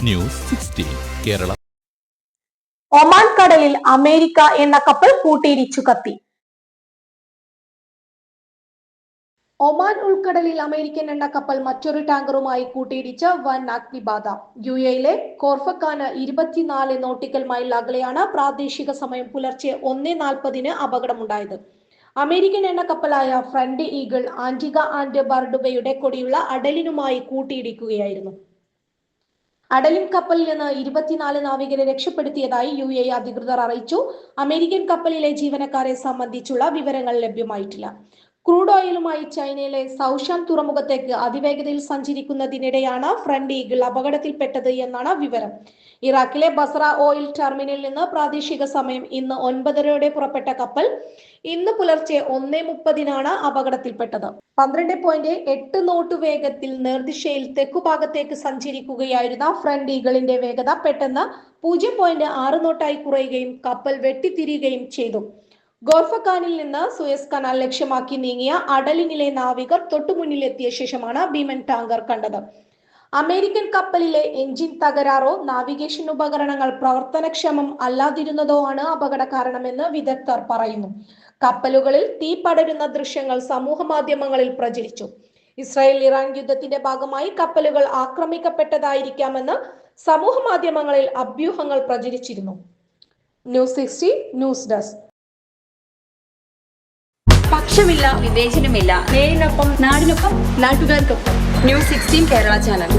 News 16 Kerala. Oman കടലിൽ America എന്ന കപ്പൽ കൂട്ടിയിടിച്ചു കത്തി. ഒമാൻ ഉൾക്കടലിൽ അമേരിക്കൻ എണ്ണ കപ്പൽ മറ്റൊരു ടാങ്കറുമായി കൂട്ടിയിടിച്ച് വൻ അഗ്നിബാധ. യുഎയിലെ കോർഫക്കാന് 24 നോട്ടിക്കൽ മൈൽ അകലെയാണ് പ്രാദേശിക സമയം പുലർച്ചെ 1:40 അപകടമുണ്ടായത്. അമേരിക്കൻ എണ്ണ കപ്പലായ ഫ്രണ്ട് ഈഗിൾ ആന്റിഗ ആൻഡ് ബർഡുബയുടെ കൊടിയുള്ള അഡലിനുമായി കൂട്ടിയിടിക്കുകയായിരുന്നു. അഡലിൻ കപ്പലിൽ നിന്ന് 24 നാവികരെ രക്ഷപ്പെടുത്തിയതായി UAE അധികൃതർ അറിയിച്ചു. അമേരിക്കൻ കപ്പലിലെ ജീവനക്കാരെ സംബന്ധിച്ചുള്ള വിവരങ്ങൾ ലഭ്യമായിട്ടില്ല. ക്രൂഡ് ഓയിലുമായി ചൈനയിലെ സൗഷാൻ തുറമുഖത്തേക്ക് അതിവേഗതയിൽ സഞ്ചരിക്കുന്നതിനിടെയാണ് ഫ്രണ്ട് ഈഗിൾ അപകടത്തിൽപ്പെട്ടത് എന്നാണ് വിവരം. ഇറാഖിലെ ബസ്ര ഓയിൽ ടെർമിനലിൽ നിന്ന് പ്രാദേശിക സമയം ഇന്ന് 9:30 പുറപ്പെട്ട കപ്പൽ ഇന്ന് പുലർച്ചെ 1:30 അപകടത്തിൽപ്പെട്ടത്. 12.8 നോട്ട് വേഗത്തിൽ നേർദിശയിൽ തെക്കുഭാഗത്തേക്ക് സഞ്ചരിക്കുകയായിരുന്ന ഫ്രണ്ട് ഈഗിളിന്റെ വേഗത പെട്ടെന്ന് 0.6 നോട്ടായി കുറയുകയും കപ്പൽ വെട്ടിത്തിരിയുകയും ചെയ്തു. ഗോർഫക്കാനിൽ നിന്ന് സൂയസ് കനാൽ ലക്ഷ്യമാക്കി നീങ്ങിയ അഡലിനിലെ നാവികർ തൊട്ടുമുന്നിലെത്തിയ ശേഷമാണ് ഭീമൻ ടാങ്കർ കണ്ടത്. അമേരിക്കൻ കപ്പലിലെ എഞ്ചിൻ തകരാറോ നാവിഗേഷൻ ഉപകരണങ്ങൾ പ്രവർത്തനക്ഷമം അല്ലാതിരുന്നതോ ആണ് അപകട കാരണമെന്ന് വിദഗ്ധർ പറയുന്നു. കപ്പലുകളിൽ തീ പടരുന്ന ദൃശ്യങ്ങൾ സമൂഹ മാധ്യമങ്ങളിൽ പ്രചരിച്ചു. ഇസ്രായേൽ ഇറാൻ യുദ്ധത്തിന്റെ ഭാഗമായി കപ്പലുകൾ ആക്രമിക്കപ്പെട്ടതായിരിക്കാമെന്ന് സമൂഹ മാധ്യമങ്ങളിൽ അഭ്യൂഹങ്ങൾ പ്രചരിച്ചിരുന്നു. News 16 news desk. പക്ഷമില്ല, വിവേചനമില്ല. നേരിനൊപ്പം, നാടിനൊപ്പം, നാട്ടുകാർക്കൊപ്പം. News 16 Kerala channel.